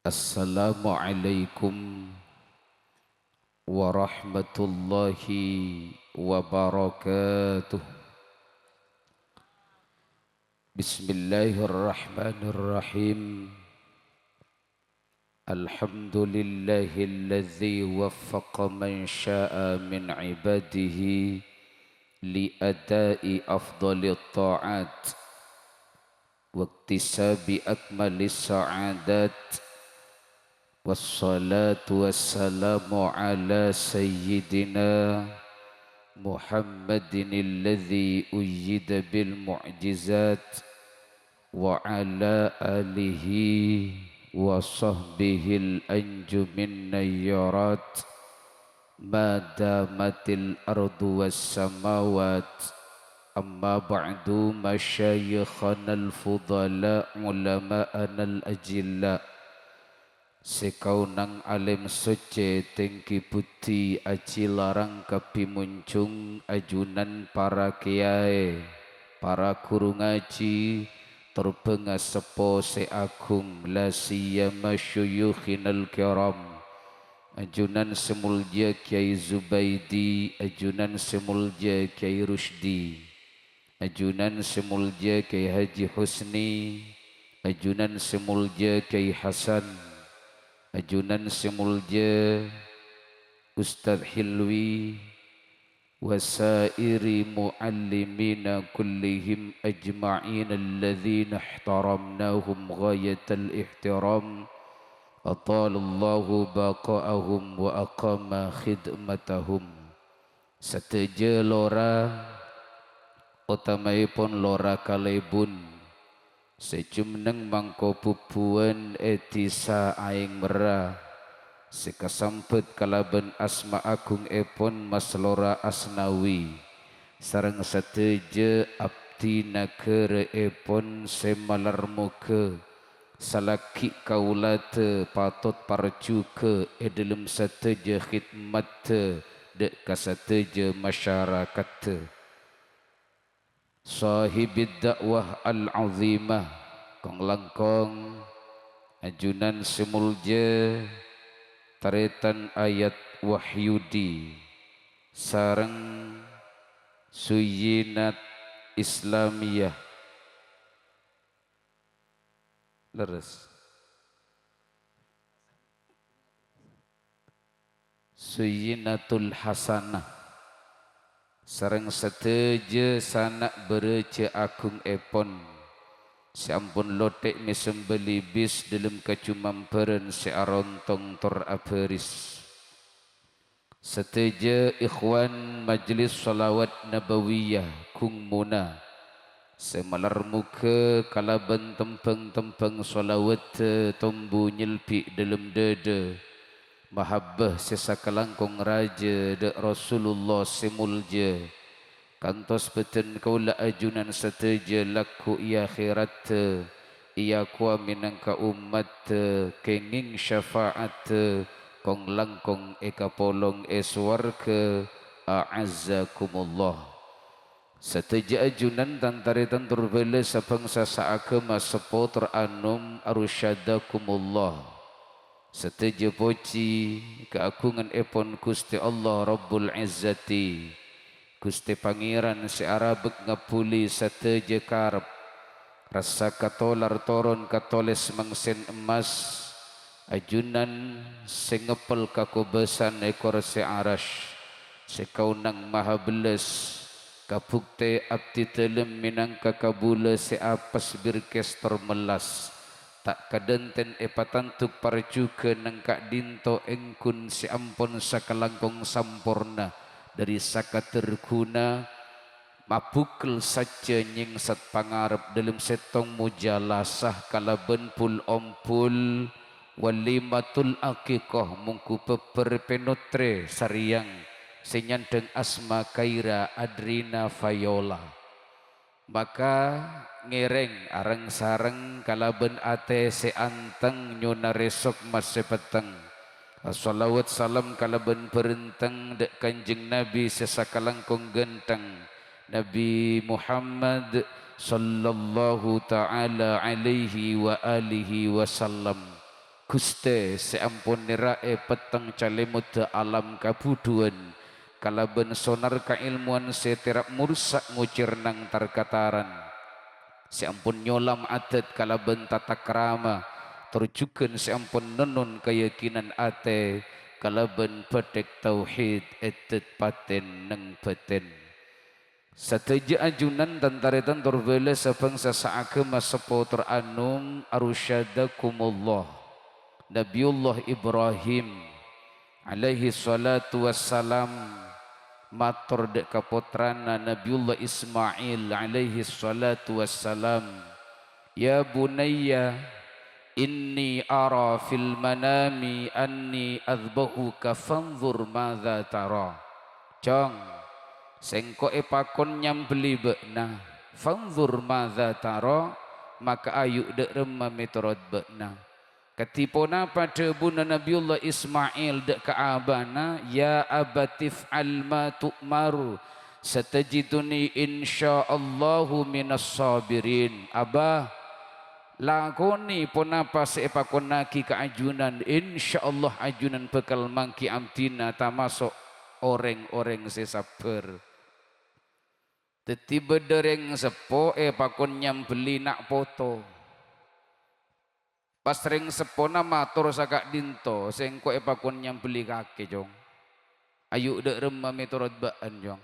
Assalamualaikum warahmatullahi wabarakatuh. Bismillahirrahmanirrahim. Alhamdulillahilladzi waffaqa man syaa min ibadihi li adai afdalit ta'at wa iktisabi akmalis sa'adat. Wassalatu wassalamu ala sayyidina Muhammadin alladhi uyyida bil mu'jizat wa ala alihi wa sahbihi al-anju min nayyarat ma damatil ardu was samawat. Amma ba'du, masyayikhana al-fudala ulama'ana al-ajilla, sekaunang alim soce tengki putih aci larang kapi muncung ajunan para kiai, para guru ngaji terbengas sepo seagung la siyama syuyukhinal kiram, ajunan semulja Kiai Zubaidi, ajunan semulja Kiai Rusdi, ajunan semulja Kiai Haji Husni, ajunan semulja Kiai Hasan, ajunan semulja Ustadz Hilwi, wasairi muallimina kullihim ajma'in alladhina ihtaramnahum ghayatal ihtiram, atalallahu baqa'ahum wa aqama khidmatahum. Sateja lora utamaipun lora kalebun secumneng mangko pupuan etisa aing merah sekasampet kalaban asma agung epon Mas Lora Asnawi sareng sateja abdi nakere epon semalar muka salaki kaulate patut parjuke edelem sateja khidmat dek kasateja masyarakat. Sahibid dakwah al-azimah kong langkong ajunan semulja taretan ayat wahyudi sareng suyinat islamiyah leres suyinatul hasanah sareng sateja sanak berece agung epon sampun lotek mesembeli bis dalam kacumamperan searontong tor aperis. Sateja ikhwan majlis salawat nabawiyah kung muna semalar muka kalaban tempeng-tempeng salawat tombu nyelpi dalam dada mahabbah sesakalangkong raja dek Rasulullah semulja kantos beten kaula ajunan sateja laku ia akhirat ia kuah minangka umat kenging syafaat kong langkong eka polong eswarga a'azzakumullah. Sateja ajunan tantari tantur bela sabangsa saagama sepoter anum arusyadakumullah. Sateja poci keagungan epon Gusti Allah Rabbul Izzati, Gusti Pangeran searabek ngapuli sateja karep rasa katolar toron katoles mangsen emas ajunan sengepel kakubesan ekor searash sekaunang maha beles kabukte abdi telem minangka kabula seapas birkes termelas tak kadenten epatantuk parjuke nengkak dinto engkun si ampon sakalangkong sampurna dari saka terguna mapukel saja nyingsat pangarep dalam setong mujalasah kalaben pul ompul walimatul akikoh mungku peperpenotre sariang senyandeng asma Kaira Adrina Fayola maka ngereng areng sareng kalaben ate seanteng nyuna resok mas sepeteng salawat salam kalaben perenteng dek kanjeng Nabi sesakalangkong genteng Nabi Muhammad sallallahu ta'ala alaihi wa alihi wasallam Guste seampun nirae peteng calemut alam kabuduan kalaben sonar kailmuan seterap mursak ngucir nang tarkataran seampun nyolam adat kalaben tata krama terjuken seampun nenun keyakinan ate kalaben bedek tauhid etet paten neng baten sateja ajunan dan taritan turbele sebangsa saagama seputar anum arusyadakumullah Nabiullah Ibrahim alaihi salatu wassalam matur dek kaputrana Nabiullah Ismail alaihi salatu wassalam ya bunayya inni ara fil manami anni adbahuka fanzur madza tara jong sengko epakon nyambeli bekna fanzur madza tara maka ayu dek remma metorot bekna ketipona pada bunda Nabiullah Ismail dek kaabana ya abatif alma tu'maru satajiduni insyaallahu minas sabirin abah lakoni ponapa seepakon naki keajunan insyaallah ajunan bekal mangki amtina tamasuk orang-orang sesabar tetiba dereng sepo pakon nyambeli nak foto pas ring sepona matur sakak dinto sengko epakon nyambeli kake jong ayu dek remma meturut baan jong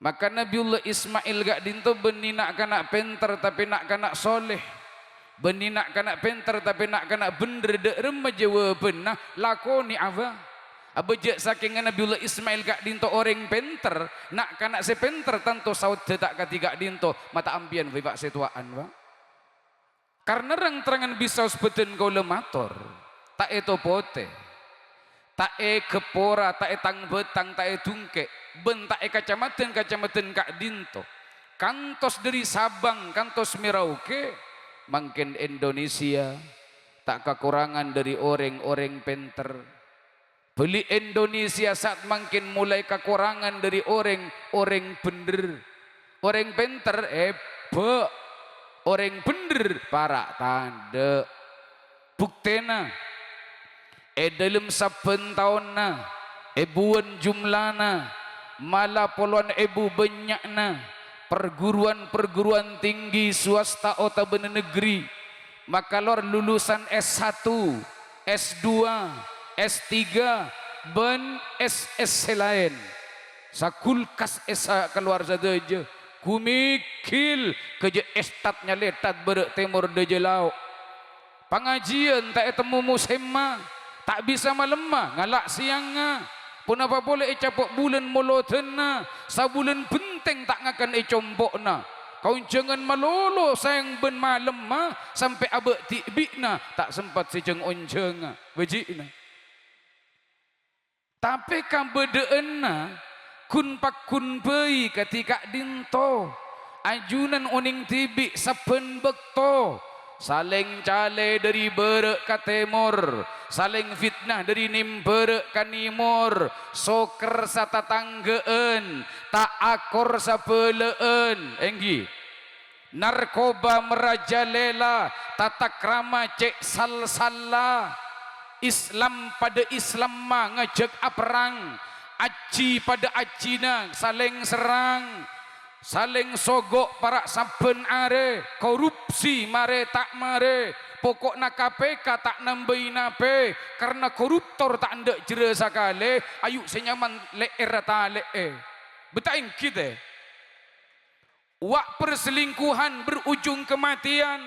maka Nabiullah Ismail gak dinto beni nak kanak penter tapi nak kanak soleh beni nak kanak penter tapi nak kanak bener dek remma jawaban nah lakoni apa abejek saking Nabiullah Ismail gak dinto orang penter nak kanak sepenter tanto saud tak ketiga dinto mata ambian vibak setuaan wa karena rang terangan bisa sebeten kau lemator tak itu pote tak kepora tak tang betang tak tungke ben tak kacamatan kak dinto kantos dari Sabang kantos Merauke mungkin Indonesia tak kekurangan dari orang-orang penter beli Indonesia saat makin mulai kekurangan dari orang bener orang penter orang bener para tanda buktena dalam saben tahunna buan jumlana malah poluan banyakna perguruan tinggi swasta atau bener negeri maka lor lulusan S1 S2 S3 ben SS lain sakulkas esa keluar saja kumikil keje estatnya letat berek timur dejelau pengajian tak temu musimma tak bisa malemma ngalak siangnya pun apa boleh capok bulan molotena sabulan benteng tak ngakan combokna kau jangan malolo sayang ben malemma sampai abek tibikna tak sempat sejeng onjeng bejikna tapi kan bedeena kun pak kun bei ketika dinto ajunan uning tibik saben bekto saling cale dari berek ka timur saling fitnah dari nimberek ka nimur soker satatanggeun tak akor sabeleen enggi narkoba merajalela tata krama cek sal-salla Islam pada Islam ngajak perang aci pada acina saling serang saling sogok para saben are korupsi mare tak mare pokokna KPK tak nambahin nape karena koruptor tak ndak jere sakale ayu senyaman leer ta lee betain kita wak perselingkuhan berujung kematian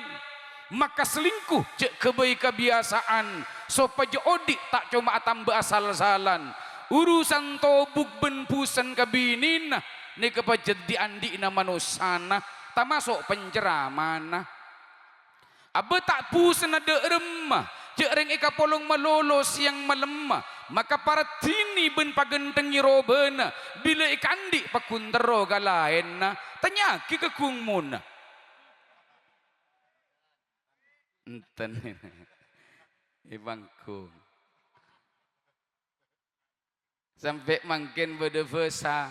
maka selingkuh cek kebaik kebiasaan supaya odik tak cuma tambah asal-asalan urusan tobuk ben pusen kabinin ni kepajed diandi na manusana tak masuk penceramana abe tak pusen ada remah cek reng eka polong malolo siang malemah maka para tini ben pagentengi robena bila ikandi pakuntero galaen na tanya ki kekungmun enten ibangku sampai makin berdevesa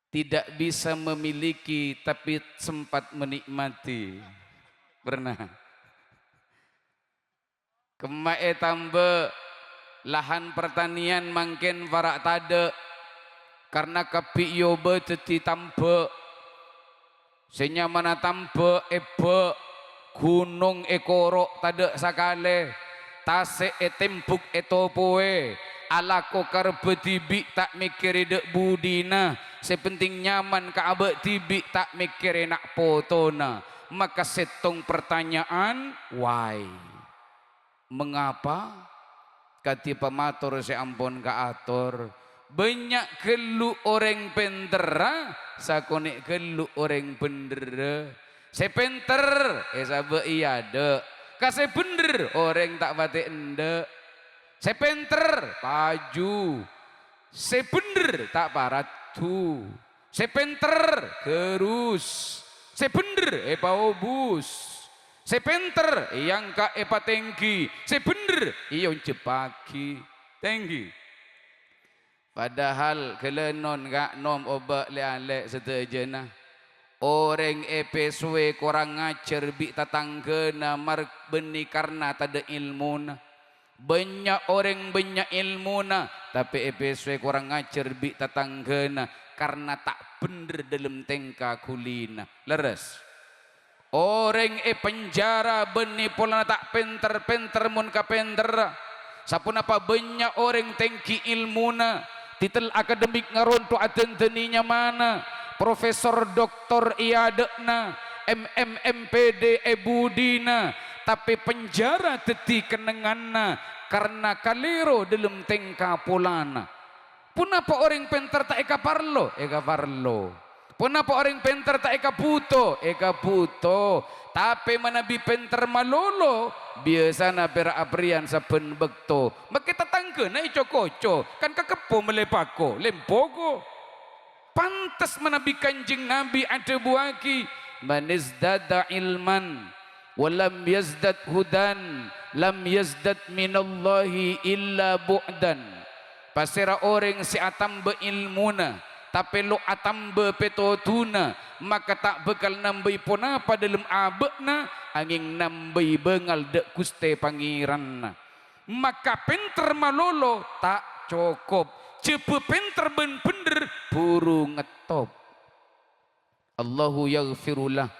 tidak bisa memiliki tapi sempat menikmati pernah Kemae tambah lahan pertanian makin varak tade karena kapi yobe teti tambe senya mana tambe ebe gunung ekorok tade sakale tasik etempuk etopoe alako karbe tibik tak mikir dek budina sepenting nyaman ka abek tibik tak mikir nak potona. Maka setong pertanyaan why mengapa kati pematur si ampun ka atur banyak gelu orang pentera sakonik gelu orang bener se penter sabe iya de kase bener orang tak batik ende se penter paju se bener tak paratu se penter gerus se bener paobus se penter yang ka epa tengki se bener iyon cepaki tengki padahal kelenon gak nom obat le-ale setajana orang epeswe korang ngacer bi tatanggena mar beni karena tada ilmuna banyak orang banyak ilmuna tapi epeswe korang ngacer bi tatanggena karena tak bener dalam tengka kulina leres orang penjara beni pola tak penter mun ka penter sapun apa banyak orang tengki ilmuna titel akademik ngaronto atenteninya mana profesor doktor iadekna MPD ebudina tapi penjara teti kenenganna karena kalero dalam tengka polana pun apa orang penter tak eka parlo pun apa orang penter tak eka puto tapi manabi penter malolo biasa na pera aprian saben bekto makita tangke na ico-koco kan kakepo melepako lempogo pantas manabi kanjeng nabi ada buaki manizdada ilman walam yazdad hudan lam yazdad minallahi illa bu'dan pasira orang si atambe ilmuna tapi lo atambe petotuna maka tak bekal nambai pun apa dalam abekna angin nambai bengal dek kuste pangeranna maka penter malolo tak cukup cepu penter ben bener buru ngetop Allahu yaghfirullah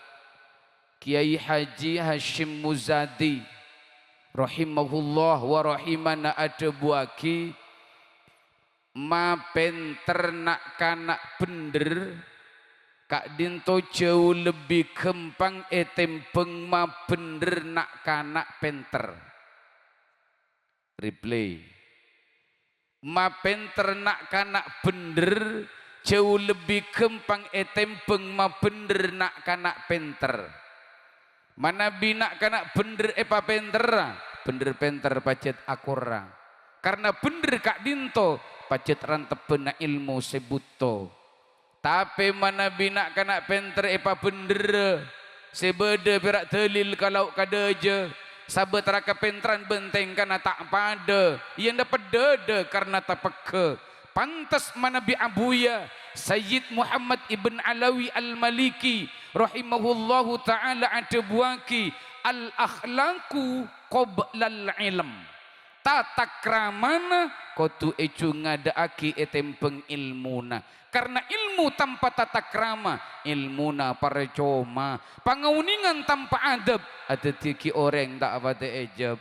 Kiai Haji Hashim Muzadi rahimahullah wa rahimana adbuaki ma penter nak kanak bener kak dinto jauh lebih gempang etempeng ma bener nak kanak penter replay ma penter nak kanak bener jauh lebih gempang etempeng ma bener nak kanak penter mana binak kanak bener epa penter bener penter pacet akura karena bener kak dinto pacet rantepena ilmu sebuto tapi mana binak kanak penter epa bener sebeda berak telil kalau kadaje sabet raka pentran benteng karena tak pada yang dapat dede karena tak peke pantas mana bi abuya Sayyid Muhammad ibn Alawi al-Maliki rahimahullahu ta'ala adbuaki al-akhlaku qoblal ilm tata kramana kotu ecu ngadaaki etempeng ilmuna karena ilmu tanpa tata krama ilmuna parcoma pangauningan tanpa adab ada tiki orang tak apa ejab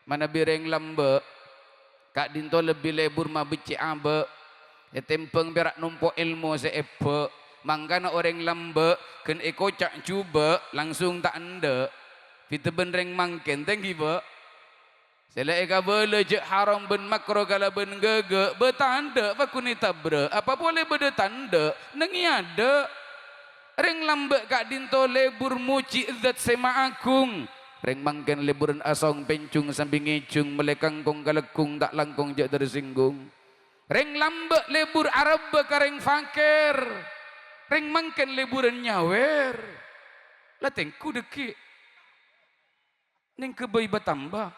mana bireng lambe kak dinto lebih lebur ma beci abe etempeng berak numpuk ilmu seebe mangkana orang lambe ken ekocak cuba langsung tak ende kita benreng mangken tenggi be sela eka bele je haram ben makro kala ben gege betanda pakuni tabre apa boleh bede tanda nengi ada reng lambe kak dinto lebur muci zat sema agung reng mangken leburan asong pencung samping ngicung melekangkong kalekung tak langkong je tersinggung reng lambe lebur arab kareng fakir reng mangken leburan nyawer latengku deki neng kebay batamba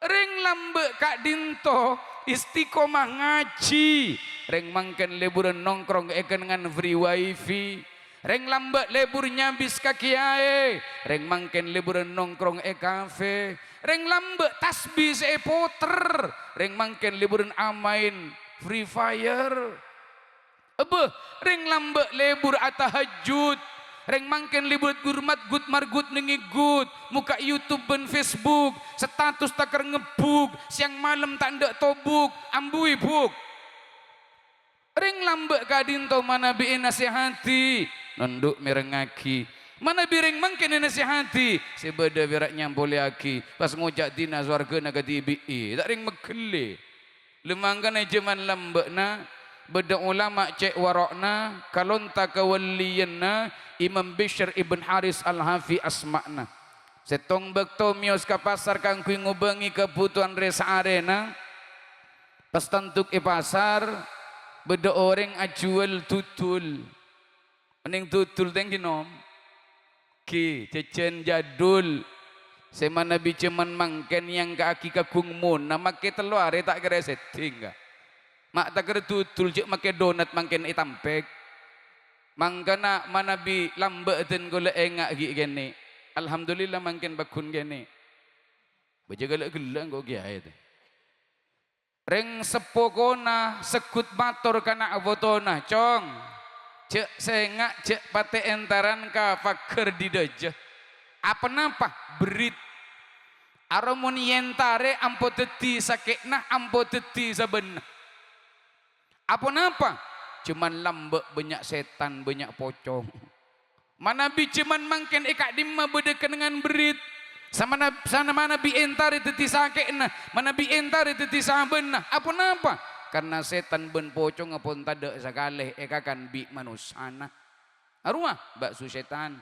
reng lambe kak dinto istiqomah ngaji reng mangken leburan nongkrong eken dengan free wifi reng lambat leburnya bis kiai, reng mangken libur nongkrong kafe, reng lambat tasbih poter, reng mangken liburan amain free fire, reng lambat lebur atahajud, reng mangken libur gurmat gut margut nengi gut, muka YouTube dan Facebook, status takar ngebuk, siang malam tak ndak tobuk, ambui buk. Reng lambat kadinto mana bi nasihati, nunduk merengaki. Mana bireng mangken nasihati, sebeda virak nyampoli aki, pas ngojak dina swarga naga dibi, tak ring megele. Lemangkan jaman lambat na, beda ulama cek warokna, kalonta kawaliyanna, Imam Bishr ibn Haris al-Hafi asmakna. Setong bekto mios ka pasar kang kui ngubangi kebutuhan resa arena, pas tentuk pasar, beda orang ajual tutul, mending tutul tengki nom, ki cecen jadul, semana biceman mangken yang kaki kakung mun, nama kita luar tak kira setting, mak tak kira tutul cek make donat mangken itampek, mangkana mana bi lambat ten gula engak gini, alhamdulillah mangken bakun gini, baca galak gelang kau kiai tu. Reng sepokona sekut bator kana abotona cong cek sengak cek pate entaran ka fakir di dejah apa napa berit aramun yentare ampo teti sakekna ampo teti sabenah apa napa cuman lambek banyak setan banyak pocong mana bi cuman mangken ekak dimma bedekan dengan berit sama mana bi entare teti sakekna mana bi entare teti sabenah apa napa karena setan ben pocong apun tada sakaleh ekakan bi manusana arwah bakso setan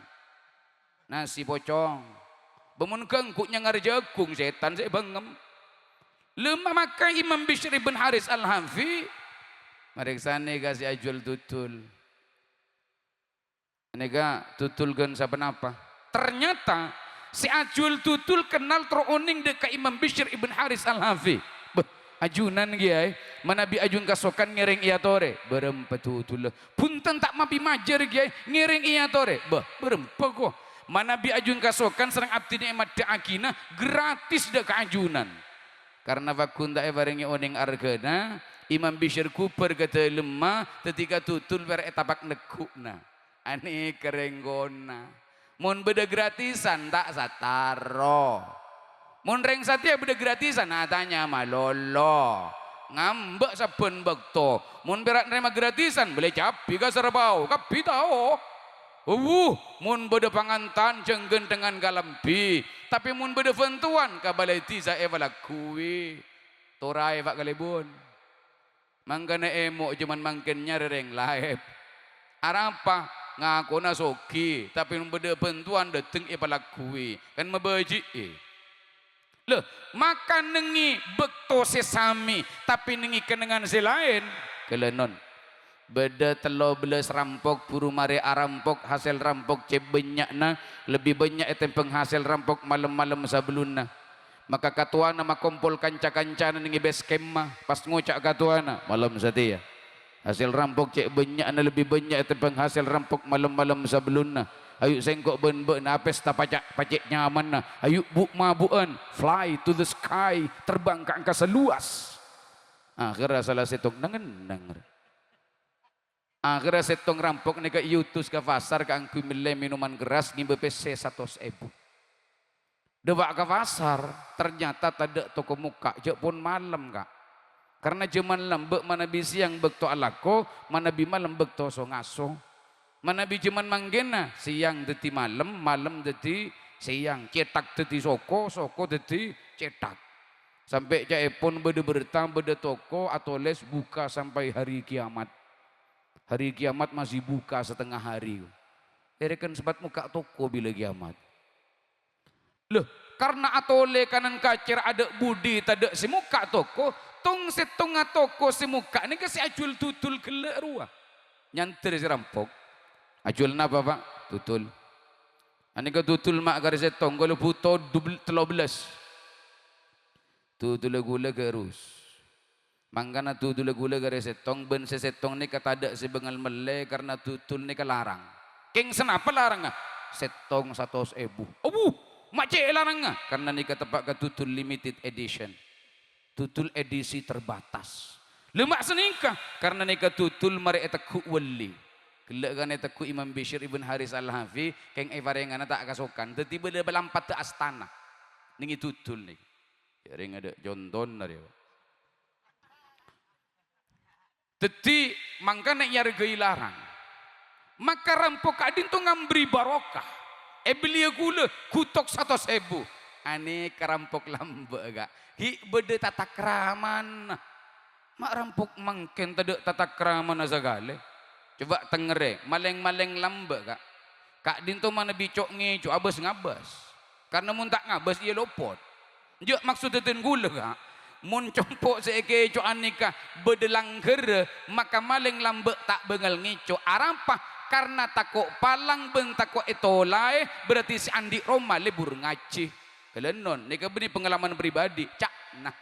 nasi pocong bemun kengkuk nyangar jagung setan saya bangem lemah maka Imam Bishr ibn Haris al-Hafi mariksane kasih ajual tutul nega tutul gen saben apa ternyata si ajul tutul kenal teroning deka Imam Bishr ibn Haris al-Hafi ajunan giai mana bi ajun kasokan ngereng iya tore berempat tutul punten tak mabi majar giai ngereng iya tore berempat kok mana bi ajun kasokan serang abdi nikmat akina gratis deka ajunan karena vakun tak barengi oning argana Imam Bishr kuper kata lemah ketika tutul ber etapak nekukna ani kerenggona mun beda gratisan tak sataro mun reng satia beda gratisan tanya malolo ngambek saben bekto mun berat nerima gratisan boleh capi ka serbau kapi tau mun beda pangantan jenggen dengan galampi tapi mun beda ventuan ka balai tiza evalakui torai pak kalibun mangkana emo cuman mangkennya reng laep arapa ngaku nasoki tapi beda bentuan dateng ipalakui kan mabaji loh makan nengi bekto sesami tapi nengi kenengan selain kelenon beda telo belas rampok buru mare arampok hasil rampok cebenyakna lebih banyak itu penghasil rampok malam-malam sebelumnya maka katuana makumpul kanca-kanca nengi base camp mah pas ngucak katuana malam setia hasil rampok cek banyak lebih banyak itu penghasil rampok malam-malam sebelumnya ayo sengkok ben-ben pesta pacak nyaman ayo buk mabuan fly to the sky terbang ke angkasa luas akhirnya salah setong nangen akhirnya setong rampok nih ke yutus ke pasar ke angku milih minuman keras ngimbe PC 100.000 debak ke pasar ternyata tak toko muka jek pun malam kak karena zaman lembek mana bi siang bekto alako mana bi malam bekto so ngaso mana bi zaman manggena siang deti malam malam deti siang cetak deti soko deti cetak sampai cai pun beda bertang beda toko atau les buka sampai hari kiamat masih buka setengah hari kan sempat muka toko bila kiamat loh karena atole kanan kacir ada budi tak ada si muka toko tong setong toko si muka ini kasih ajul tutul gelak ruah nyantir si rampok ajul napa pak tutul ini ke tutul mak garis setong kalau buto 13 tutul gula garus mangkana tutul gula garis setong ben sesetong ni kata ada si bengal mele karena tutul ni kelarang Keng senapa larang setong 100.000. Macet larang karena nika tepak ke tutul limited edition. Tutul edisi terbatas. Lemak senika karena nika tutul mari eta ku wali. Kelak eta ku Imam Bishr ibn Haris Al-Hafi keng evarengana tak kasokan. Tiba dia belampat ke astana. Ningi tutul nih. Ring ada jonton dari. Teti mangkana nyargai larang. Maka rampok kadin tu ngambri barokah. Belia gula kutok 100.000. Ane kerampok lambe gak. Hi bede tata kraman. Mak rampok mangken tade tata kraman azagale. Coba tengere maleng-maleng lambe gak. Kak din tu mana bicok ngeco abas ngabas. Karena mun tak ngabas ia lopot. Jok maksud teten gula gak. Mun compok seeke co anika bedelang kere maka maleng lambe tak bengal ngeco arampah karena takut palang beng takut etolai berarti si Andi Roma lebur ngaji kelenon nika beni pengalaman pribadi cak nah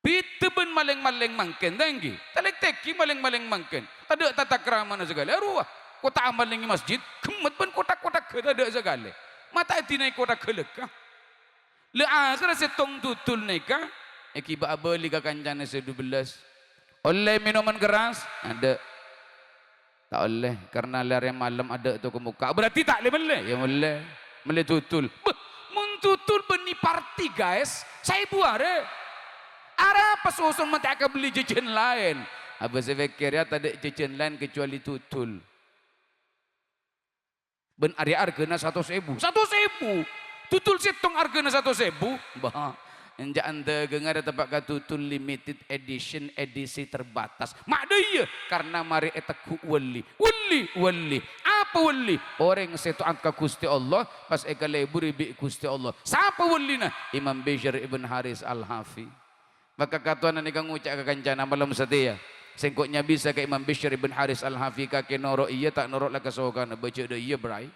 pitu ben maleng-maleng mangken tanggi talek teki maleng-maleng mangken tada tata krama na segala ruah kota amaling masjid kemet ben kotak-kotak kada segala mata tinai kotak keleka le akhir setong tutul nika ekiba abeli ka kancana 12 oleh minuman keras ada tak oleh karena lari malam ada tu ke muka berarti tak boleh ya boleh tutul mun tutul beni party guys saya buare ara apa susun mati akan beli jajan lain apa saya fikir ya tak ada jajan lain kecuali tutul ben ari hargana 100.000 tutul setong hargana 100.000 bah enjak anda gengar tempat ka tutul limited edition edisi terbatas mak dia karena mari eta ku wali apa wali orang setuat ka Gusti Allah pas eka lebur bi Gusti Allah siapa walina Imam Bishr ibn Haris Al-Hafi maka katuan ni kang ngucak ka kancana malam setia sengkoknya bisa ke Imam Bishr ibn Haris Al-Hafi ka ke noro iya tak norok la kasokan baca de iya brai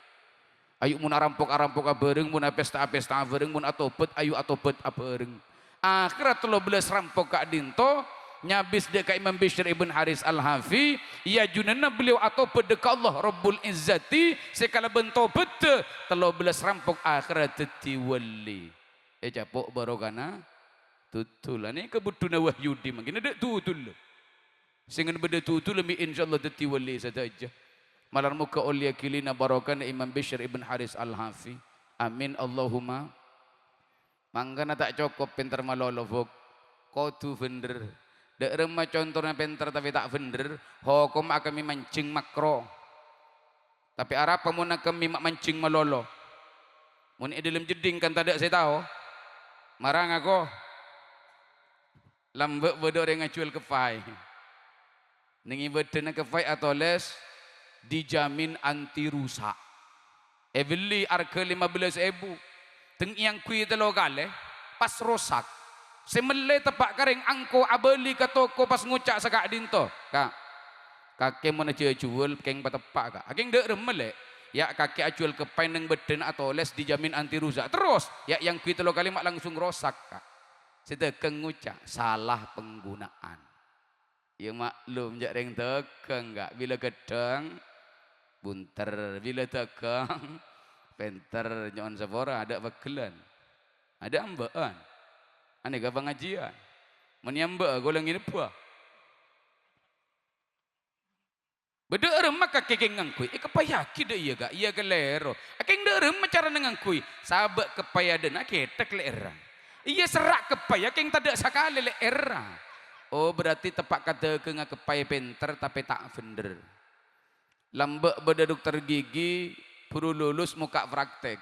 ayu mun arampok abereng mun pesta abereng mun atopet ayu atopet abereng akhirat 13 rampok ka dinto nyabis de ka Imam Bishr ibn Haris Al-Hafi ya junana beliau atopet de ka Allah Rabbul Izzati sekala bento bete 13 rampok akhirat teti wali capok barokana tutul ani kebutuna wahyudi mangkin de tutul singen bede tutul mi insyaallah teti wali saja malar muka ulia kilina barokan Imam Bishr ibn Haris Al-Hafi amin Allahumma manggana tak cukup pinter malolo fok kodu bener dek remah contohnya pinter tapi tak bener hukum akan mancing makro tapi arah pemunah kami mancing malolo mun dalam jeding kan tak ada saya tahu marang aku lambek bodoh yang ngacual kefai nengi bedena kefai atau les dijamin anti rusak beli harga 15.000 teng yang kui telo kale pas rosak semele tepak kering angko abeli ke toko pas ngucak sakak dinto kak kakek mana jual keng patepak kak akeng dek remele ya kakek acual ke paineng beden atau les dijamin anti rusak terus ya yang kui telo kali mak langsung rosak kak sedekeng ngucak salah penggunaan ya maklum jak reng tekeng kak bila gedang bunter bila tegang penter nyon sepora ada bagelan ada ambaan ane ka pengajian menyamba golong ini apa beda remak kakek ngangkui kepayaki de iya gak iya kelero akeng de rem cara ngangkui sabak kepayaden aketek lera iya serak kepaya akeng tadak sakale lera oh berarti tepak kata ke ngakepay penter tapi tak bener lambek beda dokter gigi perlu lulus muka praktek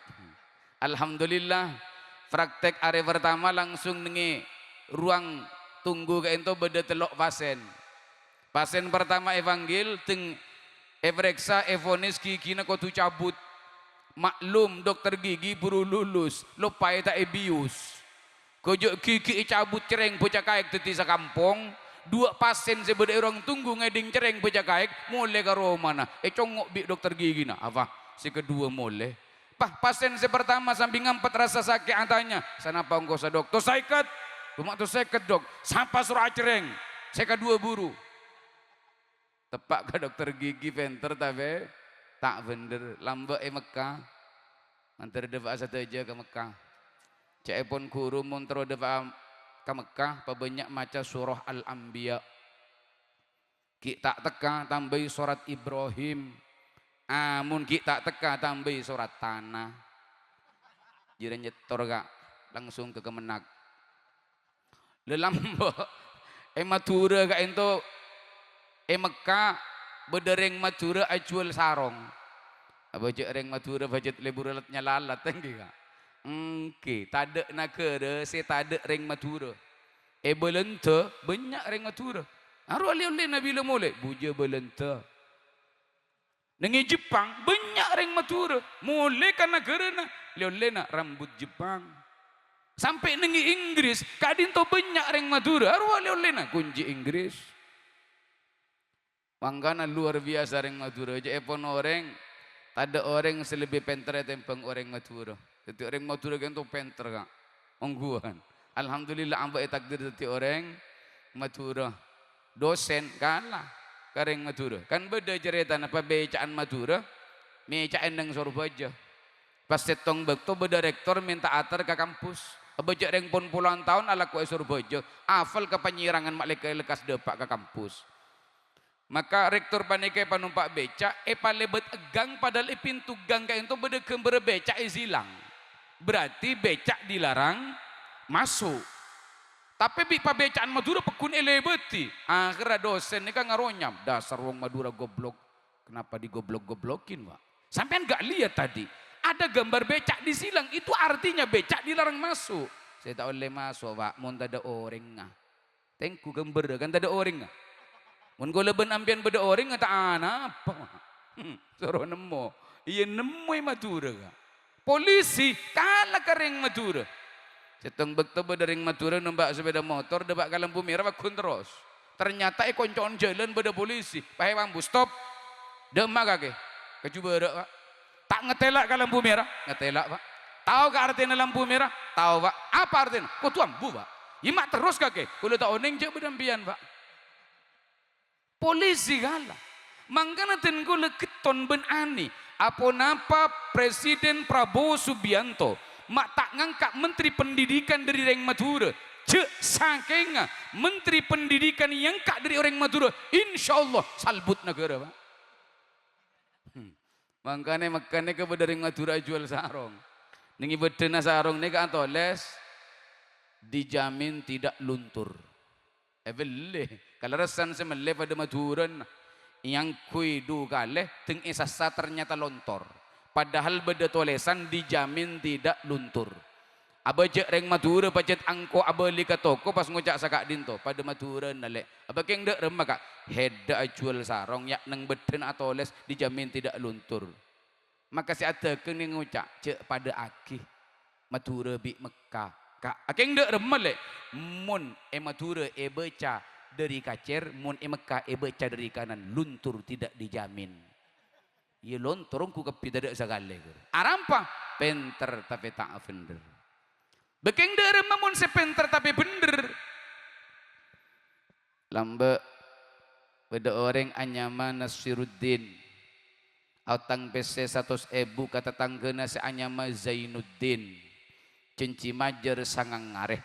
alhamdulillah praktek hari pertama langsung nengi ruang tunggu ke ento beda telok pasien pertama evanggil teng evreksa evonis gigi na kotu cabut maklum dokter gigi perlu lulus lupai tak ebius kojok gigi cabut cereng bocah kayak teti sa kampung dua pasien sebeda orang tunggu ngeding cereng bocah kaek mulai ke mana congok bi dokter gigi na apa si kedua mulai pasien pertama sambil ngampet rasa sakit antanya sanapa engkau sa dokter saikat rumah tu saikat dok sampai surah cereng saya kedua buru Tepak ke dokter gigi venter tapi tak bener. Lambak Mekah. Antara dewa satu aja ke Mekah. Cek pun guru montro dewa ke Mekah. Pabanyak maca surah Al-Anbiya. Ki tak teka tambahi surat Ibrahim. Amun ki tak teka tambahi surat Tanah. Jadi nyetor kak. Langsung ke Kemenak. Lelambak. Madura kak itu. Mekah bedereng Madura ajual sarong. Baca reng Madura baca leburelatnya lalat tinggi kak. Oke, tade nakere se tade reng Madura. Belente banyak reng Madura. Aru ali-ali Nabi lemole buja belente. Nengi Jepang banyak reng Madura. Mulai karena kerana liolena rambut Jepang. Sampai nengi Inggris kadin to banyak reng Madura. Aru ali-ali kunci Inggris. Mangkana luar biasa orang Madura. Jadi pun orang, tak ada orang selebih pintar tempeng orang Madura. Jadi orang Madura kan tu pintar kak, ongguan. Alhamdulillah ambak takdir jadi orang Madura. Dosen kalah, kareng Madura. Kan beda cerita apa becaan Madura, becaan nang Surabaya. Pas setong bekto beda rektor minta atar ke kampus. Baca reng pun puluhan tahun ala kuai Surabaya. Afal ke penyirangan malaikat lekas depak ke kampus. Maka rektor panikai panumpak beca palebet egang padahal pintu gang kayak itu bedeken berbeca zilang. Berarti becak dilarang masuk. Tapi bi pabecaan Madura pekun elebeti. Akhirnya dosen ini kan ngaronyam dasar wong Madura goblok. Kenapa digoblok-goblokin, Pak? Sampean enggak lihat tadi? Ada gambar becak di silang, itu artinya becak dilarang masuk. Saya tak boleh masuk, Pak. Mun tak ada orang. Tengku gambar kan tak ada orang. Mun go leben ambian beda orang ngata apa? Suruh nemu. Iya nemu Madura ka. Polisi kalah kering Madura. Seteng bekto beda ring Madura nembak sepeda motor debak ke lampu merah bakun terus. Ternyata koncoan jalan beda polisi. Pahe bambu stop. Demak kake. Kecuba Pak. Tak ngetelak ke lampu merah, ngetelak Pak. Tahu ke artinya lampu merah? Tahu Pak. Apa artinya? Kau tuan bu Pak. Imak terus kake. Kalau tak oning je bedampian Pak. Polisi kalah. Mangkana tenku leketon ben ani. Apa napa Presiden Prabowo Subianto mak tak ngangkat Menteri Pendidikan dari orang Madura. Cek saking Menteri Pendidikan yang kak dari orang Madura. Insya Allah salbut negara Pak. Makanya ke dari Madura jual sarong. Nengi bedena sarong ni kan toles dijamin tidak luntur. Boleh. Kalau resan semele pada Maduran yang kuidu kaleh teng esasa ternyata lontor. Padahal beda tolesan dijamin tidak luntur. Abaje reng Madura pacet angko abali ka toko pas ngucak sakak dinto pada Maduran nale. Aba keng dek remah kak heda jual sarong yak neng beden atau les dijamin tidak luntur. Maka si ada keng ngucak cek pada akih Madura bi Mekah. Kak akeng dek remah le mun Madura baca dari kacer mun Mekah baca dari kanan luntur tidak dijamin. Ye lontor ku kepi tidak segala. Arampa penter tapi tak bener. Bekeng dere mamun sepenter tapi bener. Lambe beda orang anyama Nasiruddin. Autang PC 100.000 kata tanggena si anyama Zainuddin. Cenci majer sangang ngareh.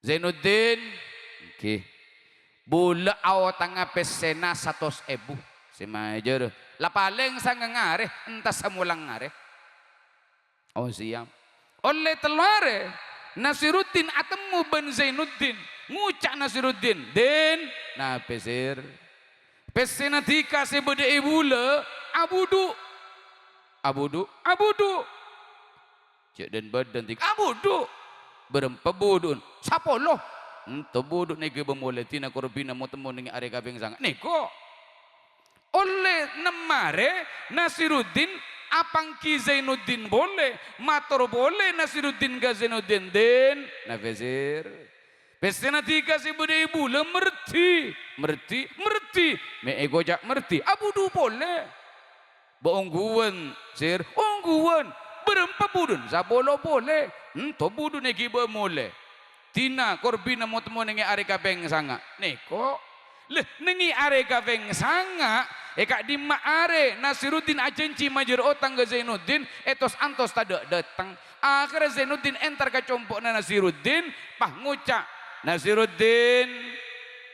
Zainuddin, okay. Bula autang PC na 100.000 si majer. Lapaling sangang ngareh entah samulang ngareh. Oh siap. Oleh telare Nasiruddin atemu ben Zainuddin ngucak Nasiruddin den nah pesir pesena tika sebede ibula abudu cek dan badan tika abudu berempa budun sapolo ento buduk nege bemoletina korbina mau temu dengan are kabeng sangat neko oleh nemare Nasiruddin apang ki Zainuddin boleh mator boleh Nasiruddin ke Zainuddin den nafesir pesena tika si bude ibu le merti me egojak merti abudu boleh boongguan sir ongguan berempa budun sabolo boleh ento budun egi boleh tina korbina mau temu dengan are kabeng sanga neko Leh nengi are kaveng sanga eka di ma are Nasiruddin ajenci majer otang ke Zainuddin etos antos tada datang akhirnya Zainuddin entar ke compok na Nasiruddin pah ngucak Nasiruddin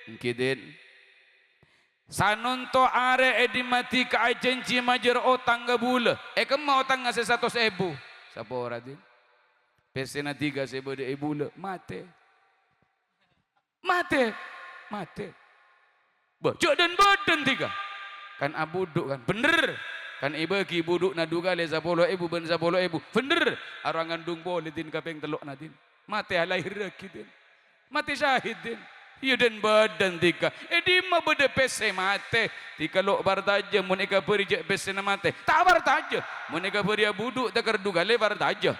ngkidin sanunto are edi mati ke ajenci majer otang ke bule mau otang ngasih 100.000 sapa ora din pesena 3 sebede bule mate bocok dan badan 3 kan abuduk kan bener kan ibu ki buduk naduga le 10.000 ben 10.000 bener arang ngandung boleh din kapeng telok nadin mati lahir din mati syahid din iya dan badan 3 di ma bede pese mate tika lok bartaja mun eka beri je pese na mate tak bartaja mun eka beri abuduk takar duga le bartaja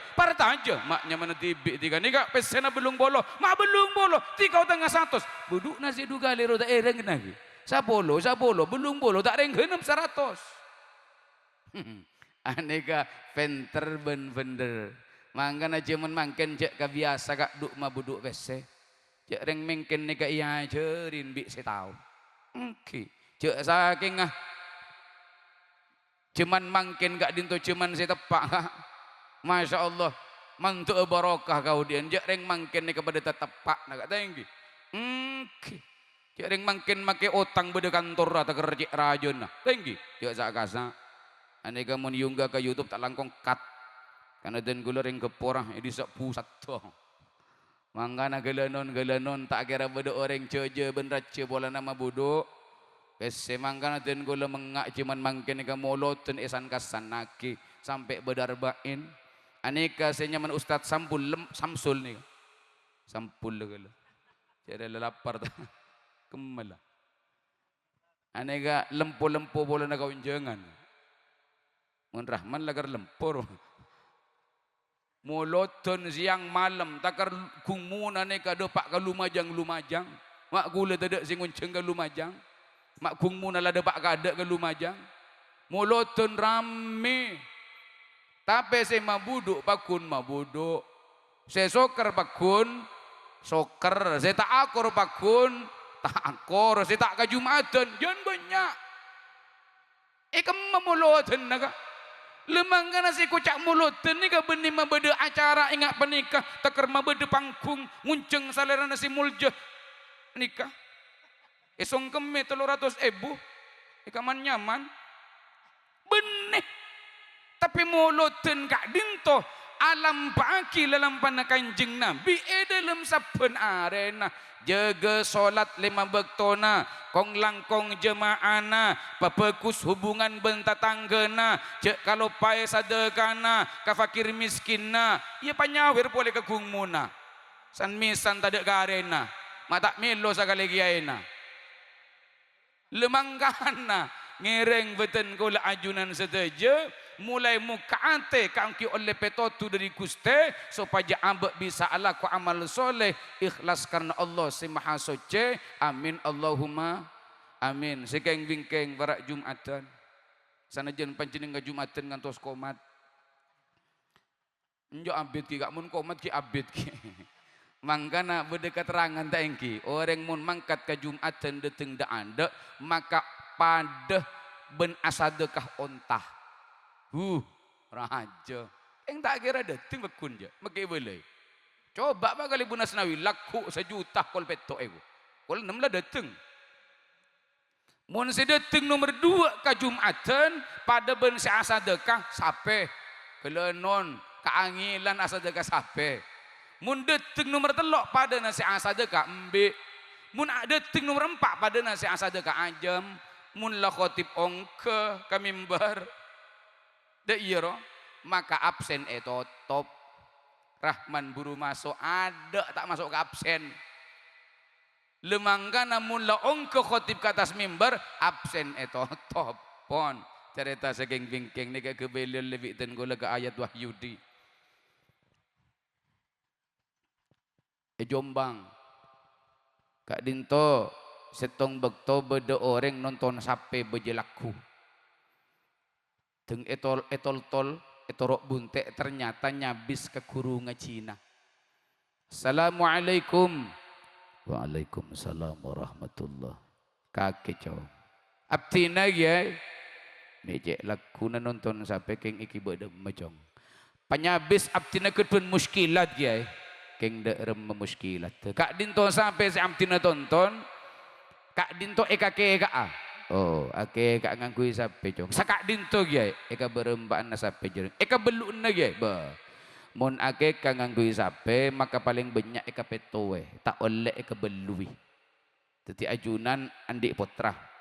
maknya mana tibik tika nika pese na belum bolo mak belum bolo tika utang 100 buduk nasi duga le roda ereng nagi sapolo belum bolo tak reng 100 aneka venter bener mangkana jemun mangken cek ka biasa kak duk ma buduk pese cek reng mengken nika iya jerin bi setau oke cek saking cuman mangken gak dinto cuman setepak Masya Allah mantu barokah kau dian cek reng mangken nika pada tetepak nak tinggi oke cek reng mangken make otang bede kantor atau kerja rajon tinggi cek sakasa aneka mun yungga ke YouTube tak langkong cut karena den gula reng keporah di sak pusat toh mangkana gelanon tak kira beda orang coja benrace bola nama buduk pese mangkana ten gula mengak cuman mangken ka moloten esan kasanaki sampai bedarbain aneka senyaman Ustad Samsul nih sampul gala jadi lapar ta kemala aneka lempo bola na kaunjangan mun Rahman lagar lempor moloton siang malam takar kumuna neka depak ka lumajang mak gula tadak sing unceng ka lumajang mak kumuna la depak ka ada ka lumajang moloton rame tapi se mabuduk pakun mabuduk se soker pakun soker se tak akor pakun tak akor se tak ka Jumatan jan banyak kemamoloton naga lemang kana si kucak mulut ni ka benih mabede acara ingat penikah takar mabede pangkung ngunceng salera nasi mulja nikah esong keme 300.000 ikaman nyaman benih tapi mulutin kak dinto alam paki dalam pana kanjeng Nabi dalam saben arena jaga solat 5 bektona kong langkong jemaana papekus hubungan bentatanggena cek kalau pae sadekana ka fakir miskinna ia panyawir boleh ke gungmuna san misan tadak garena matak milo sakali giaina lemanggana ngereng beten kula ajunan seteja mulai mukaate kangki oleh petotu dari Guste supaya ambek bisa alaku amal soleh ikhlas karena Allah si maha suci amin Allahumma amin sekeng bingkeng barak Jumatan sanajan panjenengan Jumatan ngantos komat njo abid ki gak mun komat ki abid ki mangkana beda keterangan tak engki orang mun mangkat ke Jumatan deteng da anda maka pada ben asadekah ontah raja yang tak kira dateng bekun je make boleh coba apa kali bunas nawi laku 1 juta kol petok ego kol 6 lah dateng mun sedeteng nomor 2 ke Jumatan pada ben asadekah sape kelenon keangilan asadekah sape mun deteng nomor 3 pada nasi asadekah embe mun deteng nomor 4 pada nasi asadekah ajam mun la khotib ongke ka mimbar da iya maka absen top Rahman buru masuk ada tak masuk ke absen lemangga namun la ongke khotib ke atas mimbar absen top pon cerita segeng bingkeng ni ke kebelel lebih ten gula ke ayat Wahyudi Jombang kak dinto setong bekto bede orang nonton sape bejelaku teng etol etorok buntek ternyata nyabis ke kurungan Cina. Assalamualaikum. Waalaikumsalam warahmatullah. Kakek cong. Abtina ya. Mejek laku na nonton sampai keng iki bedem macong. Panyabis abtina kedun muskilat ya. Keng derem muskilat. Kak dinto sampai si abtina tonton. Kak dinto eka ke eka ah. Oh, ake kak ngangkui sampai cong. Sakak dinto ya. Eka berembaan na sampai jering. Eka beluk na ya. Bah. Mon ake kak ngangkui sampai maka paling banyak eka petowe. Tak oleh eka belui. Teti ajunan andik potra.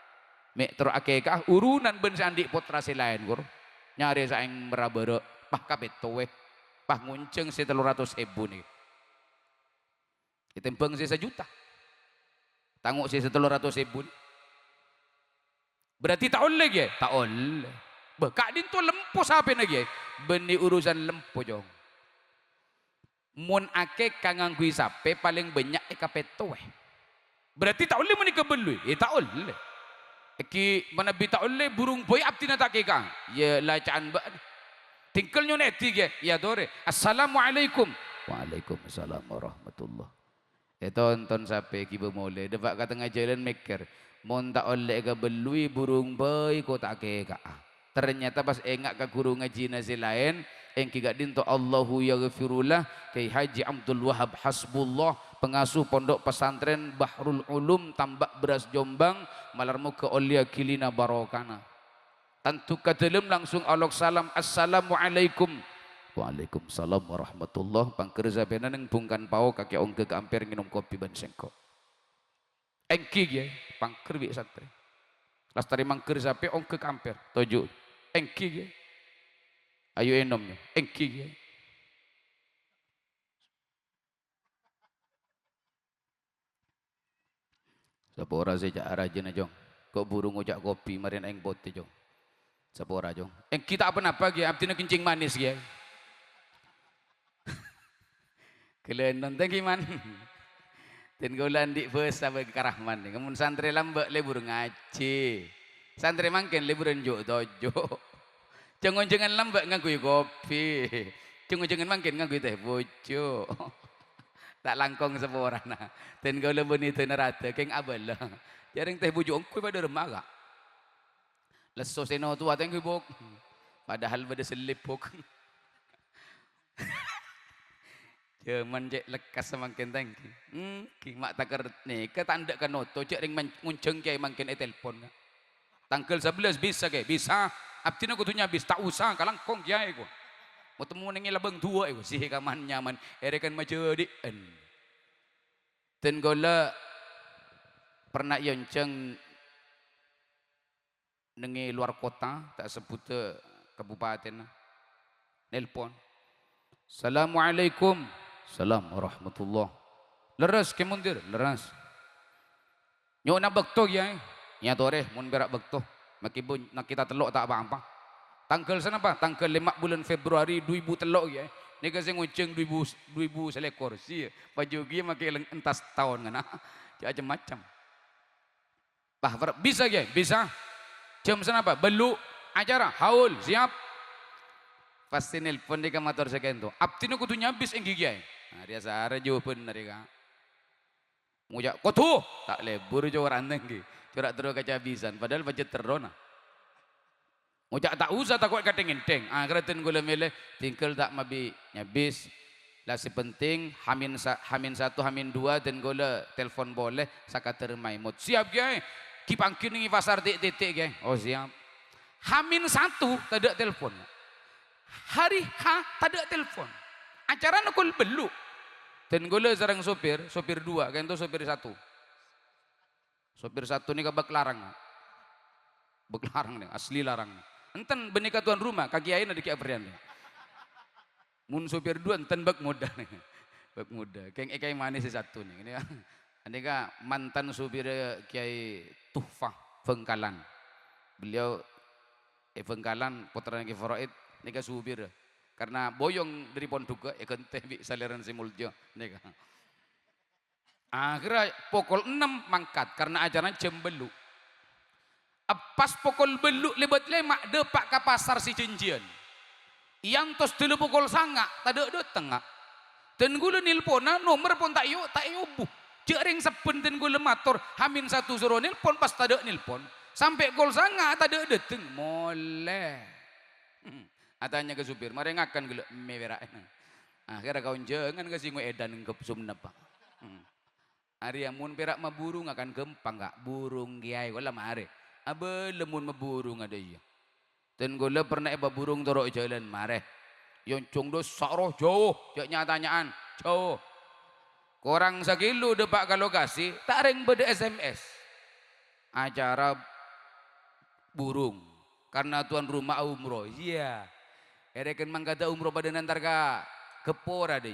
Mek terus akekah urunan ben sandik putra selain kur nyari saing merabere pah kabeh towe pah ngunceng si 300.000 nih ditempeng si 1 juta tanguk si 300.000 nih. Berarti tak oleh ya tak oleh bekak din tu lempo sampai lagi beni urusan lempo jong mun akek kanganggui sape paling banyak ekapetowe berarti tak oleh menikah belui tak oleh. Eki mana bita oleh burung boy abtina tak kekang ya lacaan ba tingkel nyo neti ge ya dore assalamualaikum waalaikumsalam warahmatullah tonton sampai ki bemole debak ka tengah jalan mikir mon tak oleh ga belui burung boy ko tak keka ternyata pas engak ka guru ngaji nasi lain engki gak dinto Allahu yaghfirullah kai Haji Abdul Wahab Hasbullah pengasuh pondok pesantren Bahrul Ulum Tambak Beras Jombang malarmu ke Olia Kilina Barokana tentu kadelem langsung alok salam assalamualaikum waalaikumsalam warahmatullah pangkerja benan yang bungkan pau kaki ongke ke ampir minum kopi ban sengko engki ya pangker bi santri lastari mangker sape ongke ke ampir toju engki ya ayo enomnya engki ya sapora saja rajin jong kok burung ojak kopi marin eng bote jong sapora jong kita apa ge abtina kencing manis ge kalian nonton gimana ten gaulan di bus sampai ke Rahman kemun santri lambek lebur ngaji santri mangken liburan jo dojo jangan lambek ngagui kopi jangan mangken ngagui teh bojo tak langkong sepora nah ten gaula bonito narata keng abala jaring teh bojo ongkoy pada remaga leso seno tua teng bok padahal pada selipok jaman cek lekas semakin tengki ki mak takar nih ketanda kan oto cek ring ngunceng kiai mangkin telepon tanggal 11 bisa ke bisa abtina kutunya bis tak usah kalangkong kiai ko mau temu nengi labang tua itu sih kaman nyaman erekan majadian ten gola pernah yonceng nengi luar kota tak sebut kabupaten nelpon assalamualaikum salam warahmatullah leres kemundir leres nyok na bekto ya nya tore mun berak bekto makibun nak kita telok tak apa-apa tanggal sana apa tanggal 5 bulan Februari 2000 telok ya ni kasi ngunceng 2000 selekor sih baju dia makai entas tahun kan macam-macam bah bisa ya bisa jam sana apa beluk acara haul siap pasti nelpon di motor sekento abtino kudu nyabis enggi ya nah dia sare jawaban mereka ngujak kotu tak lebur jo randeng ki corak terus kacabisan padahal budget terona ngujak tak usah tak kuat kadeng enteng akhirnya gula milih tinggal tak mabi nyabis lah si penting hamin 1 hamin 2 dan gula telepon boleh saka termai mut siap gay kipangkin ngi pasar titik gay oh siap hamin 1 tidak telepon hari tidak telepon acara nukul beluk dan gula sarang sopir 2 kan itu sopir 1 nih kabak larang nih asli larang enten benika tuan rumah kaki ayeuna di kiabrian mun sopir 2 enten bak muda nih bak muda keng ekai manis si 1 nih ini andika mantan supir Kiai Tuhfah Bengkalan beliau Bengkalan putranya Ki Faraid nika supir karena boyong dari pondok kente bi saliran simuljo nika akhirnya pukul 6 mangkat karena ajaran jam belu pas pukul beluk lebat lemak depak ke pasar si Jenjian yang tos dulu pukul sanga tadi tengah dan gula nilpona nomor pun tak yuk buh Cek ring sepentin gula mator hamin satu suruh nilpon pas tada nilpon sampai gol sangat tada deteng moleh. Atanya ke supir, mari ngakan gula mewera. Akhirnya kau jangan kasih ngu edan ke sumnep. Hari yang mun perak ma burung akan gempang gak burung kiai wala mare. Abe lemun ma burung ada iya. Dan gula pernah eba burung torok jalan mare. Yang cung dos sakroh jauh, jak nyatanyaan jauh. Korang sakilo depak kalau kasih tak reng beda SMS. Acara burung karena tuan rumah umroh. Iya. Ereken mangkada umroh pada nantar ka kepora deh.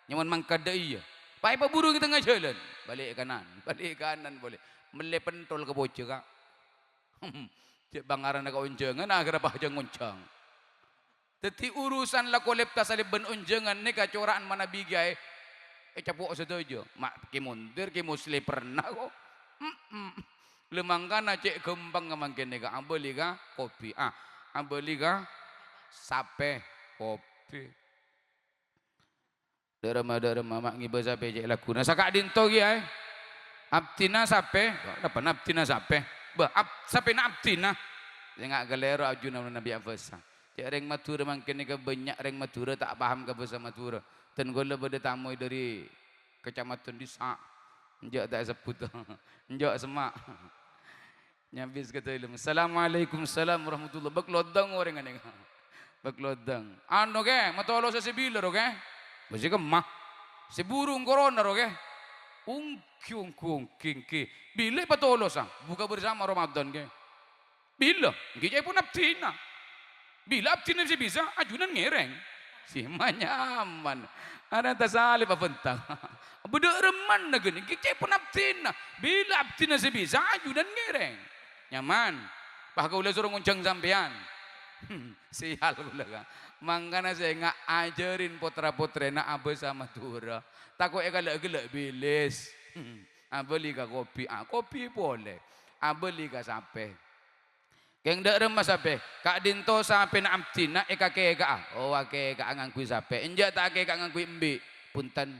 Nyaman mangkada iya. Pai pa burung di tengah jalan. Balik kanan boleh. Mele pentol ke bocah kak. Cek bangaran nak unjangan akhirnya bahjang ngoncang. Teti urusan la kolekta salib ben unjangan ni kacoraan mana bigai. Capuk setuju. Mak ki mundur ki musli pernah kok. Lemangkan cek gembang ngamangkin ni ka. Ambeli ka kopi. Ambeli ka sape kopi. Derma mak ngiba sape cek laku. Nah sakak dinto ki ay. Abtina sape. Dapat abtina sape. Sape na abtina. Jangan galero ajuna Nabi Afasa. Cek reng matura mangkin ni ka banyak reng matura tak paham ka bahasa matura. Dan gola beda tamu dari kecamatan Disa. Njak tak sebut. Njak semak. Nyabis kata ilmu. Assalamualaikum warahmatullahi wabarakatuh. Baklodang orang ini. Baklodang. Ano ke? Matolo sa sibilar oke? Masih kemah. Si burung corona oke? Ungking. Bila patolo sang? Buka bersama Ramadan ke? Bila? Gijay pun abtina. Bila abtina si bisa? Ajunan ngereng. Si manyaman. Ada tasali papentang. Beda reman na gini. Gijay pun abtina. Bila abtina si bisa? Ajunan ngereng. Nyaman. Bah kau suruh nguncang sampean. Sial kula ka. Mangkana saya nga ajarin putra-putra na abe sama tura. Tako galak-galak bilis. Abeli ka kopi. Kopi boleh. Abeli ka sape. Keng dak remah sape. Kak dinto sape na amtina keka. Oh keka ngangkui sape. Enjak tak keka ngangkui embi. Punten.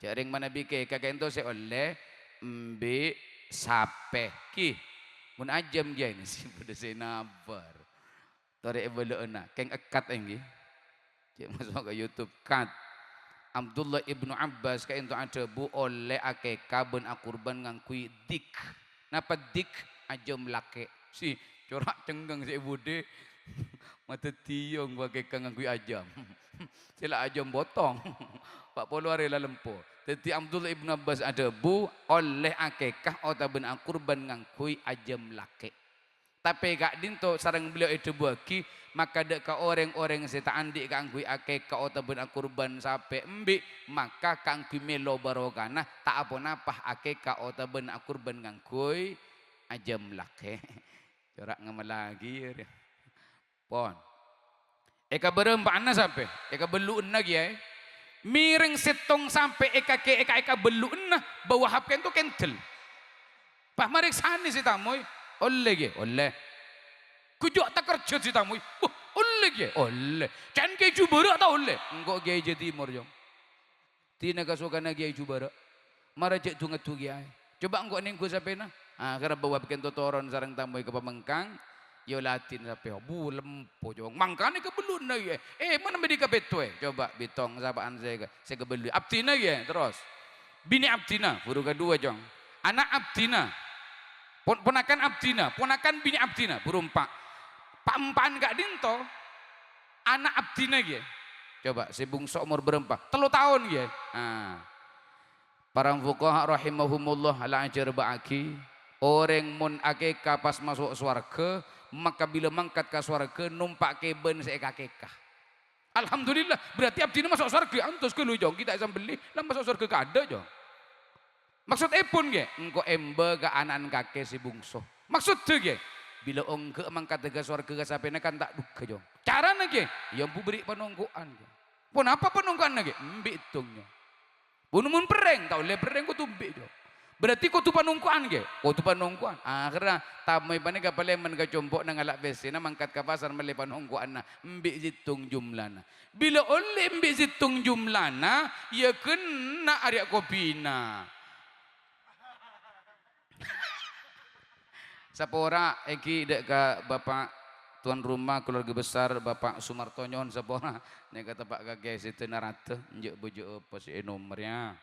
Jaring mana bike kakek ento saya oleh embi sape. Ki. Mun ajam dia ini sih pada saya nabar. Tarik evaluana, keng ekat ini. Cik masuk ke YouTube kat. Abdullah ibnu Abbas kain tu ada bu oleh akeka ben akurban ngangkui dik. Napa dik ajam lake. Si corak cenggang si bude. Mata tiung akeka ngangkui ajam. Sila ajam botong. Pak polo arela lempo. Teti Abdullah ibnu Abbas ada bu oleh akekah atau ben akurban ngangkui ajam lake. Tapi kak dinto sarang beliau itu buaki maka dek ka orang-orang seta andik kangkui akekah atau ben akurban sape embi maka kangkui melo barokana tak apa napah akekah atau ben akurban ngangkui ajam lake. Corak ngamal lagi ya. Pon. Eka berempana sampai eka beluun lagi ya. Miring setong sampai eka beluun bawa hapken tu kentel. Pak marik sani si tamoy. Oleh. Kujok tak kerja si tamoy. Oleh. Can ke jubara tak oleh. Engkau gaya je timur jom. Tina kasukan na gaya jubara. Mara cek tungat tu gaya. Coba engkau nengku sampai na. Karena bawa hapken tu toron sarang tamoy ke pemengkang. Yo latin sampai bu lempo jong mangkane ke belun lagi mana bedi kapet tu coba bitong sabaan saya ke belu abtina ya terus bini abtina huruf kedua jong anak abtina ponakan abtina ponakan bini abtina burung pak empan gak dinto anak abtina ya coba si bungsu umur berempat 3 tahun ya para fuqaha rahimahumullah ala ajar ba'aki orang mun akeka pas masuk swarga maka bila mangkat ke swarga numpak keben seeka-keka. Alhamdulillah berarti abdi masuk swarga antus ke lu jong kita isam beli lah masuk swarga kada jong. Maksud epun ge engko embe ke anan kakek si bungsu. Maksud tu ge bila engke mangkat ke swarga ka sapena kan tak duka jong. Carana ge yang bu beri penungguan ge. Pun apa penungguan ge embe hitungnya. Bunumun pereng tau le pereng ku tumbe jong. Berarti kau tu panungkuan ke? Kau tu panungkuan. Akhirnya tamai panik kapal men ka compok nang alak besena mangkat ke pasar mele panungkuan na. Mbik zitung jumlana. Bila oleh mbik zitung jumlana, ya kena ariak kopina. Sapora eki dek ka Bapak tuan rumah keluarga besar Bapak Sumartonyon sapora nek kata Pak Gagay situ narate njuk bojo apa si nomornya.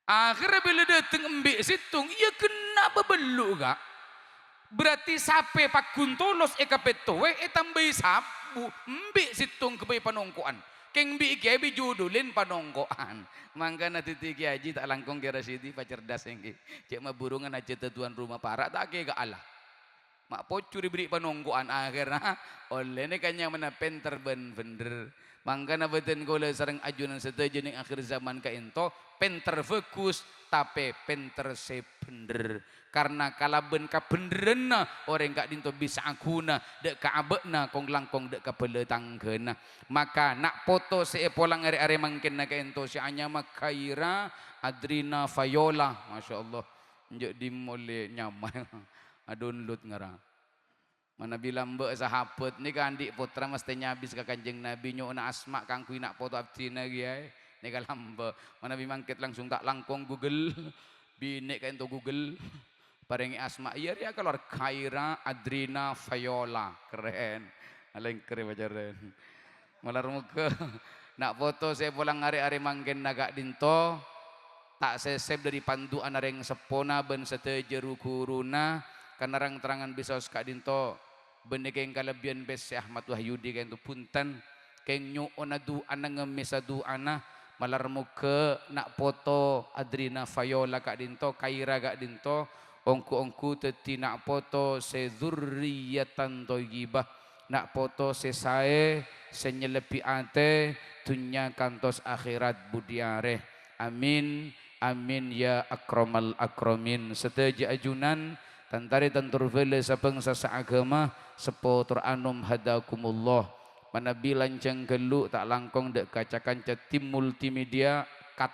Akhirnya bila dateng embik situng, iya kenapa beluk kak? Berarti sape pakun tolos eka petowe tambahi sabu embik situng kebai panongkoan. Keng bi kebi judulin panongkoan. Mangka na titiki haji tak langkong kira sidi pacerdas engki. Cek mah burungan aja tuan rumah para tak ke Allah. Mak pocu diberi panongkoan akhirnya oleh ini kanya mana penter bener. Mangka na beten kole sareng ajunan setuju ning akhir zaman ka ento penter fokus tapi penter se bener. Karena kalaben ka beneran orang gak dinto bisa akuna dek ka abekna kong langkong dek ka peletangkeuna. Maka nak foto se polang are-are mangkin na ka ento si anya makaira Adrina Fayola masyaallah njuk dimole nyamai. Adunlut ngarang mana bilang mbak sahabat ni kan adik putra mestinya habis ke kanjeng Nabi nyona asma kang kui nak foto abdina giai ni kalam mbak mana bimangkit langsung tak langkong Google binek kan to Google parengi asma iya dia keluar Khaira Adrina Fayola keren aleng keren pacaran malar muka nak foto saya pulang hari-hari manggen naga dinto tak sesep dari panduan areng sepona ben setejeru kuruna kanarang terangan bisa sekak dinto bende keng kalabian bes Ahmad Wahyudi keng tu punten keng nyu onadu anang ngemesadu ana malar muka nak foto Adrina Fayola kak dinto Kaira kak dinto ongku teti nak foto se zurriyatan thayyibah nak foto se sae senyelepi ate dunya kantos akhirat budiare amin amin ya akramal akramin seteja ajunan tantari tantur vele sapeng sasa agama sepotur anum hadakumullah mana bilanceng geluk tak langkong dek kaca-kaca tim multimedia cut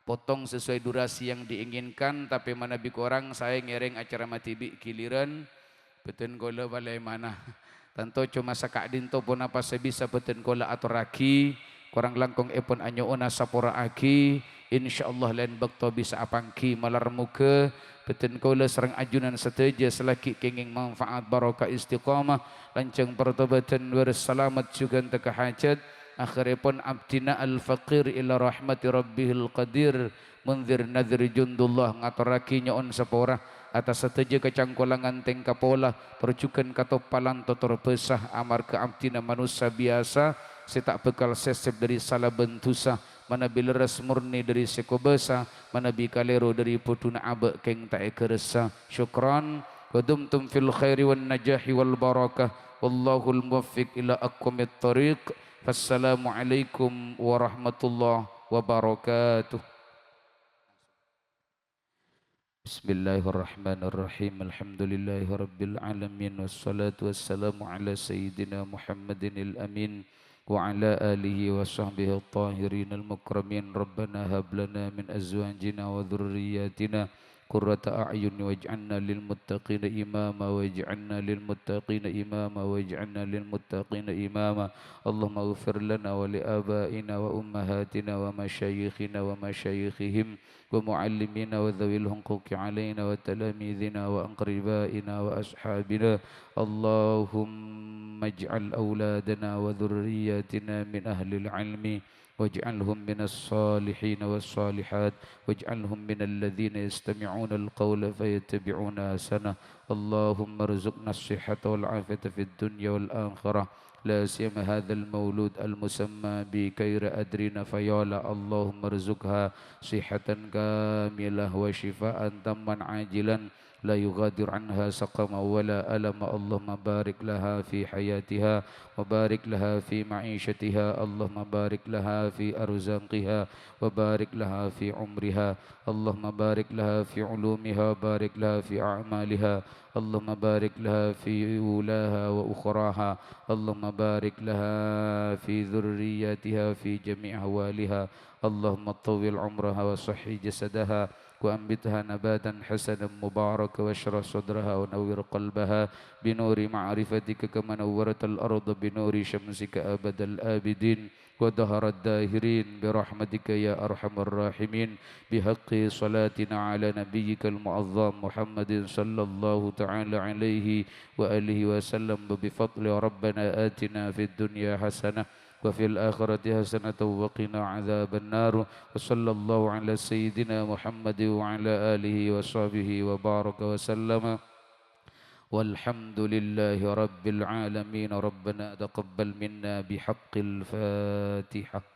potong sesuai durasi yang diinginkan tapi mana bi korang saya ngereng acara matibi giliran beten kola balai mana tentu cuma sakak dinto pun apa sebisa beten kola atau raki korang langkong epon anyo ona sapora aki insyaallah lain bakto bisa apangki malar muka beten kola serang ajunan seteja selaki kenging manfaat barokah istiqamah lanceng pertobatan berselamat juga teka hajat akhiripun abdina al-faqir ila rahmati rabbihil qadir munzir nadhir jundullah ngaturaki nyoon sapora atas seteja kecangkulangan tengka pola perjukan katopalan totor besah amar ke abdina manusia biasa setak bekal sesep dari salah bentusa mana bileres murni dari sekobesa mana bikalero dari putuna abe keng tak ekeresa syukran wadumtum fil khairi wan najahi wal barakah wallahul muwaffiq ila aqwamit thariq wassalamu alaikum warahmatullahi wabarakatuh. Bismillahirrahmanirrahim. Alhamdulillahi rabbil alamin wassalatu wassalamu ala sayyidina Muhammadinil amin wa ala alihi wa sahbihi at-tahirin al-mukramin. Rabbana hab lana min azwajina wa dhurriyyatina qurrata a'yun waj'alna lil muttaqina imama waj'alna lil muttaqina imama waj'alna lil muttaqina imama. Allahumma ighfir lana wa li abaina wa ummahatina wa masyayikhina wa masyayikhihim wa muallimina wa dhawil huquqi alaina wa talamidina wa aqribaina wa ashabina. Allahumma ij'al awladana wa dhurriyyatina min ahli al-ilmi waj'alhum minas salihin was salihat waj'alhum minal ladzina yastami'una al-qawla fayattabi'una ahsana. Allahumma rzuqna as-sihhata wal 'afiyata fid dunya wal akhirah la siyama hadzal maulud al-musamma bi Khaira Adrina Fayola. Allahumma rzuqha sihhatan kamilah wa shifaan tamman ajilan la yughadir anha saqama wala alama. Allahumma barik laha fi hayatiha wa barik laha fi ma'ishatiha. Allahumma barik laha fi arzaqiha wa barik laha fi umriha. Allahumma barik laha fi ulumiha wa barik laha fi a'maliha. Allahumma barik laha fi ulaha wa ukhraha. Allahumma barik laha fi dhurriyyatiha fi jami' ahwaliha. Allahumma tawwil umraha wa sahhi jasadaha وأنبتها نباتا حسنا مباركا واشرح صدرها ونور قلبها بنور معرفتك كما نورت الأرض بنور شمسك أبد الآبدين ودهر الداهرين برحمتك يا أرحم الراحمين بحق صلاتنا على نبيك المعظم محمد صلى الله تعالى عليه وآله وسلم بفضل ربنا آتنا في الدنيا حسنة وفي الآخرة حسنة وقنا عذاب النار وصلى الله على سيدنا محمد وعلى آله وصحبه وبارك وسلم والحمد لله رب العالمين. ربنا تقبل منا بحق الفاتحة.